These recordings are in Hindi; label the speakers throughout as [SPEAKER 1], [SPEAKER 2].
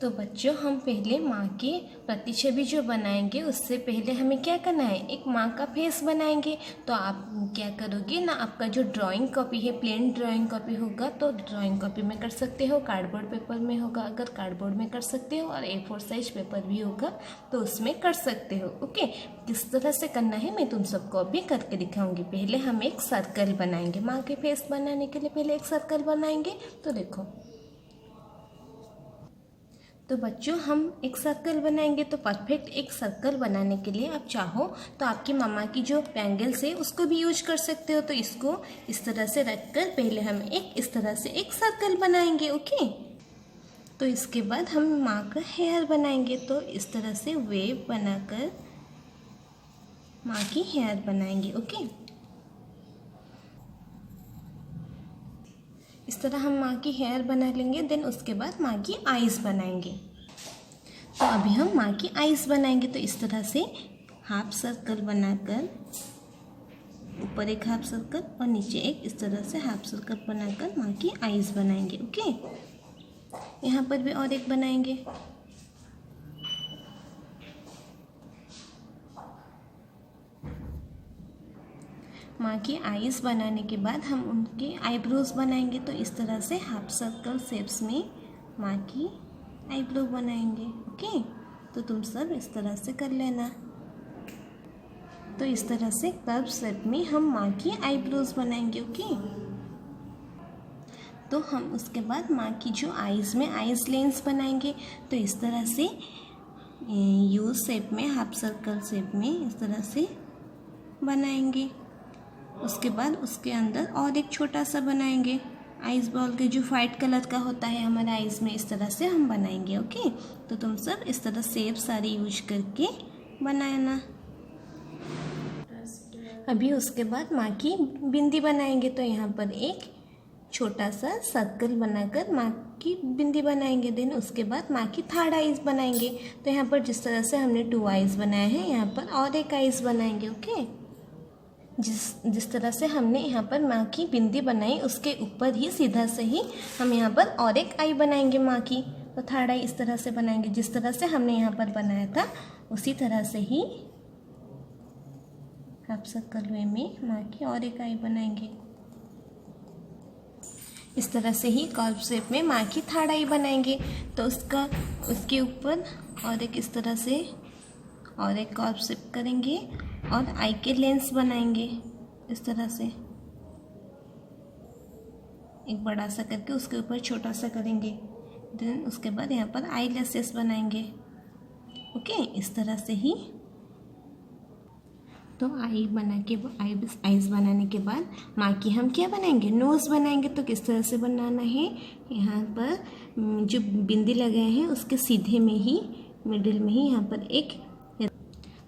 [SPEAKER 1] तो बच्चों, हम पहले माँ की प्रतिछवि जो बनाएंगे उससे पहले हमें क्या करना है, एक माँ का फेस बनाएंगे। तो आप क्या करोगे ना, आपका जो ड्राइंग कॉपी है, प्लेन ड्राइंग कॉपी होगा तो ड्राइंग कॉपी में कर सकते हो, कार्डबोर्ड पेपर में होगा अगर कार्डबोर्ड में कर सकते हो, और A4 साइज पेपर भी होगा तो उसमें कर सकते हो। ओके, किस तरह से करना है मैं तुम सबको अभी करके दिखाऊंगी। पहले हम एक सर्कल बनाएंगे, माँ के फेस बनाने के लिए पहले एक सर्कल बनाएंगे। तो देखो, तो बच्चों, हम एक सर्कल बनाएंगे। तो परफेक्ट एक सर्कल बनाने के लिए आप चाहो तो आपकी मम्मा की जो बैंगल्स है उसको भी यूज कर सकते हो। तो इसको इस तरह से रखकर पहले हम इस तरह से एक सर्कल बनाएंगे। ओके, तो इसके बाद हम माँ का हेयर बनाएंगे। तो इस तरह से वेव बनाकर माँ की हेयर बनाएंगे। ओके, इस तरह हम माँ की हेयर बना लेंगे। देन उसके बाद माँ की आईज बनाएंगे। तो अभी हम माँ की आईज बनाएंगे। तो इस तरह से हाफ सर्कल बनाकर ऊपर एक हाफ सर्कल और नीचे एक, इस तरह से हाफ सर्कल बनाकर माँ की आईज बनाएंगे। ओके, यहाँ पर भी और एक बनाएंगे। माँ की आईज बनाने के बाद हम उनके आईब्रोज बनाएंगे। तो इस तरह से हाफ सर्कल शेप्स में माँ की आईब्रो बनाएंगे। ओके, तो तुम सब इस तरह से कर लेना। तो इस तरह से कर्व शेप में हम माँ की आईब्रोज बनाएंगे। ओके, तो हम उसके बाद माँ की जो आईज में आईज लेंस बनाएंगे। तो इस तरह से यू शेप में, हाफ सर्कल शेप में इस तरह से बनाएंगे। उसके बाद उसके अंदर और एक छोटा सा बनाएंगे आइस बॉल के, जो वाइट कलर का होता है हमारे आइस में, इस तरह से हम बनाएंगे। ओके, तो तुम सब इस तरह शेप सारी यूज करके बनाना। अभी उसके बाद माँ की बिंदी बनाएंगे। तो यहाँ पर एक छोटा सा सर्कल बनाकर माँ की बिंदी बनाएंगे। देन उसके बाद माँ की थर्ड आइज बनाएंगे। तो यहाँ पर जिस तरह से हमने 2 आइज बनाए हैं, यहाँ पर और एक आइज बनाएंगे। ओके, जिस तरह से हमने यहाँ पर माँ की बिंदी बनाई उसके ऊपर ही सीधा से ही हम यहाँ पर और एक आई बनाएंगे माँ की। तो थर्ड आई इस तरह से बनाएंगे, जिस तरह से हमने यहाँ पर बनाया था उसी तरह से ही हाफ सर्कल वे में माँ की और एक आई बनाएंगे। इस तरह से ही कर्व शेप में माँ की थर्ड आई बनाएंगे। तो उसके ऊपर और एक इस तरह से और एक कर्व शेप करेंगे और आई के लेंस बनाएंगे। इस तरह से एक बड़ा सा करके उसके ऊपर छोटा सा करेंगे। देन उसके बाद यहाँ पर आई लैसेस बनाएंगे। ओके, इस तरह से ही। तो आईज बनाने के बाद माँ की हम क्या बनाएंगे, नोज़ बनाएंगे। तो किस तरह से बनाना है, यहाँ पर जो बिंदी लगाए हैं उसके सीधे में ही, मिडिल में ही यहाँ पर एक,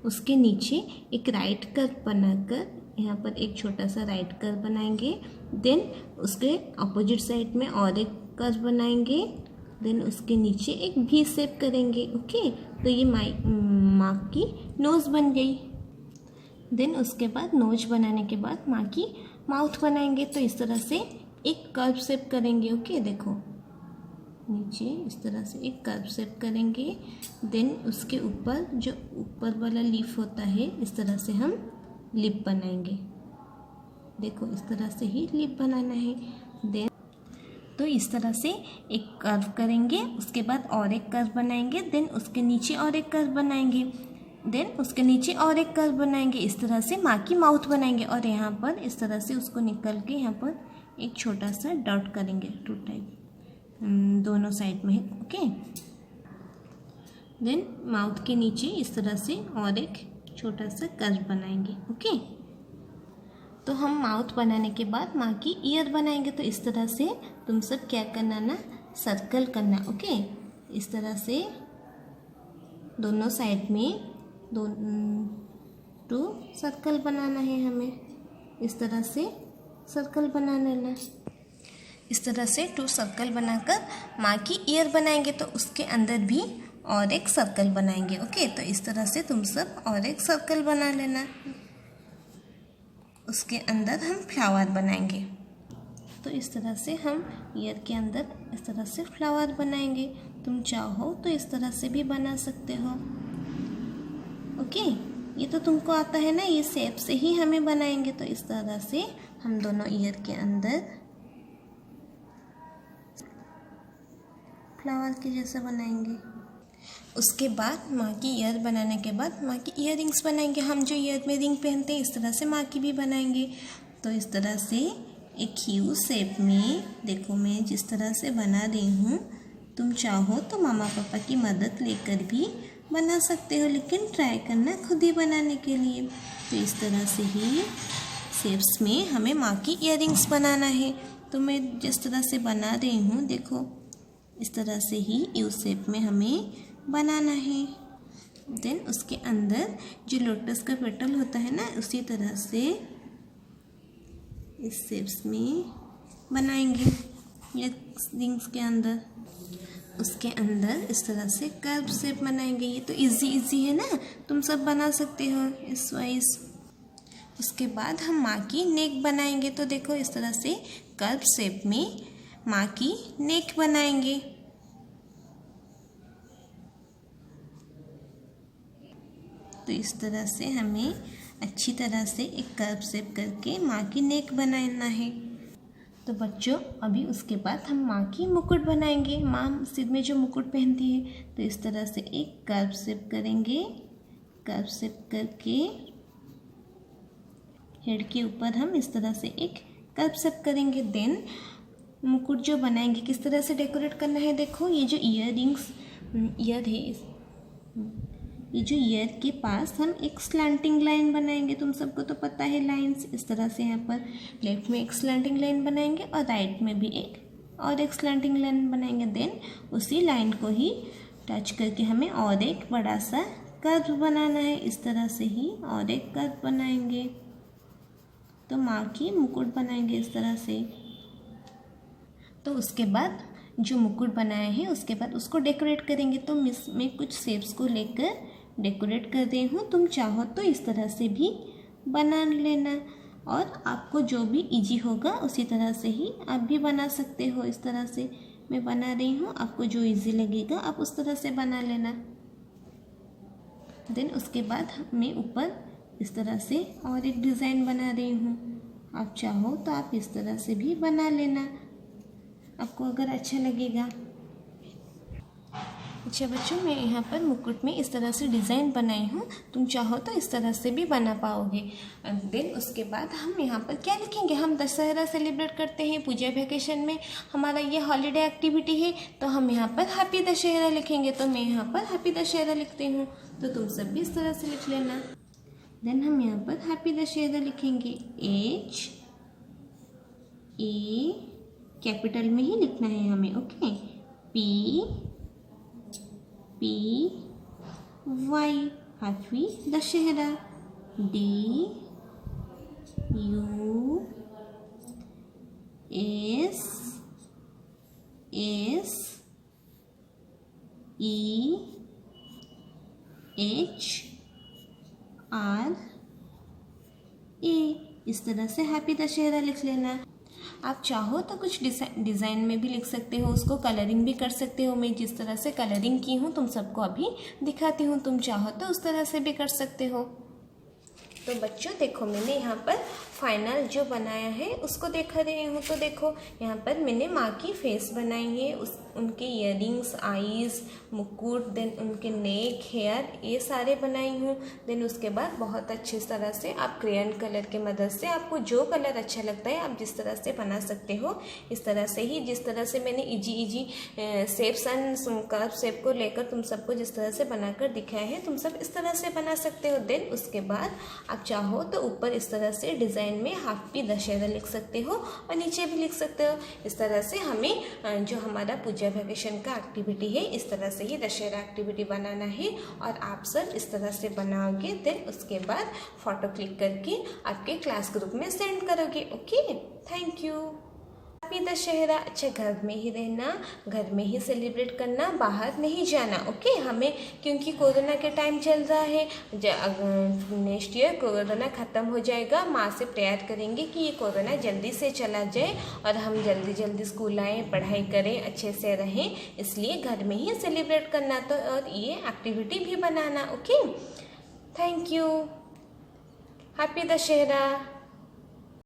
[SPEAKER 1] उसके नीचे एक राइट कर्व बनाकर यहाँ पर एक छोटा सा राइट कर्व बनाएंगे। देन उसके अपोजिट साइड में और एक कर्व बनाएंगे। देन उसके नीचे एक भी शेप करेंगे। ओके, तो ये माँ की नोज़ बन गई। देन उसके बाद नोज बनाने के बाद माँ की माउथ बनाएंगे। तो इस तरह से एक कर्व शेप करेंगे। ओके, देखो नीचे इस तरह से एक कर्व शेप करेंगे। देन उसके ऊपर जो ऊपर वाला लीफ होता है, इस तरह से हम लिप बनाएंगे। देखो इस तरह से ही लिप बनाना है। देन तो इस तरह से एक कर्व करेंगे, उसके बाद और एक कर्व बनाएंगे। देन उसके नीचे और एक कर्व बनाएंगे। देन उसके नीचे और एक कर्व बनाएंगे। इस तरह से माँ की माउथ बनाएंगे। और यहाँ पर इस तरह से उसको निकल के यहाँ पर एक छोटा सा डॉट करेंगे, 2 टाइप दोनों साइड में। ओके, देन माउथ के नीचे इस तरह से और एक छोटा सा कर्व बनाएंगे। ओके, तो हम माउथ बनाने के बाद माँ की ईयर बनाएंगे। तो इस तरह से तुम सब क्या करना ना, सर्कल करना। ओके, इस तरह से दोनों साइड में 2 सर्कल बनाना है हमें। इस तरह से सर्कल बना लेना। इस तरह से 2 सर्कल बनाकर माँ की ईयर बनाएंगे। तो उसके अंदर भी और एक सर्कल बनाएंगे। ओके, तो इस तरह से तुम सब और एक सर्कल बना लेना। उसके अंदर हम फ्लावर बनाएंगे। तो इस तरह से हम ईयर के अंदर इस तरह से फ्लावर बनाएंगे। तुम चाहो तो इस तरह से भी बना सकते हो। ओके, ये तो तुमको आता है ना, ये शेप से ही हमें बनाएंगे। तो इस तरह से हम दोनों ईयर के अंदर फ्लावर के जैसा बनाएंगे। उसके बाद माँ की ईयर बनाने के बाद माँ की ईयर रिंग्स बनाएंगे। हम जो ईयर में रिंग पहनते हैं इस तरह से माँ की भी बनाएंगे। तो इस तरह से एक ह्यू शेप में देखो मैं जिस तरह से बना रही हूँ, तुम चाहो तो मामा पापा की मदद लेकर भी बना सकते हो, लेकिन ट्राई करना खुद ही बनाने के लिए। तो इस तरह से ही शेप्स में हमें माँ की ईयरिंग्स बनाना है। तो मैं जिस तरह से बना रही हूँ देखो, इस तरह से ही यू शेप में हमें बनाना है। देन उसके अंदर जो लोटस का पेटल होता है ना, उसी तरह से इस शेप्स में बनाएंगे ईयरिंग्स के अंदर। उसके अंदर इस तरह से कर्व शेप बनाएंगे। ये तो इजी है ना, तुम सब बना सकते हो इस वाइज। उसके बाद हम माँ की नेक बनाएंगे। तो देखो इस तरह से कर्व शेप में माँ की नेक बनाएंगे। तो इस तरह से हमें अच्छी तरह से एक कर्व शेप करके माँ की नेक बनाना है। तो बच्चों अभी उसके बाद हम माँ की मुकुट बनाएंगे। माँ सिर में जो मुकुट पहनती है, तो इस तरह से एक कर्व शेप करेंगे। कर्व शेप करके हेड के ऊपर हम इस तरह से एक कर्व शेप करेंगे। देन मुकुट जो बनाएंगे किस तरह से डेकोरेट करना है, देखो ये जो ईयर है, ये जो ईयर के पास हम एक स्लैंटिंग लाइन बनाएंगे। तुम सबको तो पता है लाइंस, इस तरह से यहाँ पर लेफ्ट में एक स्लैंटिंग लाइन बनाएंगे और राइट में भी एक स्लैंटिंग लाइन बनाएंगे। देन उसी लाइन को ही टच करके हमें और एक बड़ा सा कर्व बनाना है। इस तरह से ही और एक कर्व बनाएंगे। तो माँ की मुकुट बनाएंगे इस तरह से। तो उसके बाद जो मुकुट बनाया है उसके बाद उसको डेकोरेट करेंगे। तो मैं कुछ शेप्स को लेकर डेकोरेट कर रही हूँ, तुम चाहो तो इस तरह से भी बना लेना, और आपको जो भी इजी होगा उसी तरह से ही आप भी बना सकते हो। इस तरह से मैं बना रही हूँ, आपको जो इजी लगेगा आप उस तरह से बना लेना। देन उसके बाद मैं ऊपर इस तरह से और एक डिज़ाइन बना रही हूँ। आप चाहो तो आप इस तरह से भी बना लेना, आपको अगर अच्छा लगेगा। अच्छा बच्चों, मैं यहाँ पर मुकुट में इस तरह से डिज़ाइन बनाई हूँ, तुम चाहो तो इस तरह से भी बना पाओगे। देन उसके बाद हम यहाँ पर क्या लिखेंगे, हम दशहरा सेलिब्रेट करते हैं पूजा वैकेशन में, हमारा ये हॉलीडे एक्टिविटी है, तो हम यहाँ पर हैप्पी दशहरा लिखेंगे। तो मैं यहाँ पर हैप्पी दशहरा लिखती हूँ, तो तुम सब भी इस तरह से लिख लेना। देन हम यहाँ पर हैप्पी दशहरा लिखेंगे। HA कैपिटल में ही लिखना है हमें, okay. PY happy Dussehra. DUSSEHRA, इस तरह से हैप्पी दशहरा लिख लेना। आप चाहो तो कुछ डिज़ाइन में भी लिख सकते हो, उसको कलरिंग भी कर सकते हो। मैं जिस तरह से कलरिंग की हूँ तुम सबको अभी दिखाती हूँ, तुम चाहो तो उस तरह से भी कर सकते हो। तो बच्चों देखो, मैंने यहाँ पर फाइनल जो बनाया है उसको देख रही हूँ। तो देखो यहाँ पर मैंने माँ की फेस बनाई है, उनके इयररिंग्स, आईज, मुकुट, देन उनके नेक, हेयर, ये सारे बनाई हूँ। देन उसके बाद बहुत अच्छी तरह से आप क्रेयन कलर के मदद से आपको जो कलर अच्छा लगता है आप जिस तरह से बना सकते हो। इस तरह से ही जिस तरह से मैंने easy shapes and curve shape को लेकर तुम सबको जिस तरह से बनाकर दिखाया है, तुम सब इस तरह से बना सकते हो। देन उसके बाद आप चाहो तो ऊपर इस तरह से डिज़ाइन में हैप्पी दशहरा लिख सकते हो और नीचे भी लिख सकते हो। इस तरह से हमें जो हमारा पूजा वैकेशन का एक्टिविटी है इस तरह से ही दशहरा एक्टिविटी बनाना है, और आप सब इस तरह से बनाओगे। देन उसके बाद फ़ोटो क्लिक करके आपके क्लास ग्रुप में सेंड करोगे। Okay, thank you. Happy Dussehra. अच्छा, घर में ही रहना, घर में ही सेलिब्रेट करना, बाहर नहीं जाना। ओके, हमें क्योंकि कोरोना के टाइम चल रहा है, नेक्स्ट ईयर कोरोना ख़त्म हो जाएगा। माँ से प्रेयर करेंगे कि ये कोरोना जल्दी से चला जाए और हम जल्दी जल्दी स्कूल आएँ, पढ़ाई करें, अच्छे से रहें। इसलिए घर में ही सेलिब्रेट करना तो और ये एक्टिविटी भी बनाना। Okay, thank you. Happy Dussehra.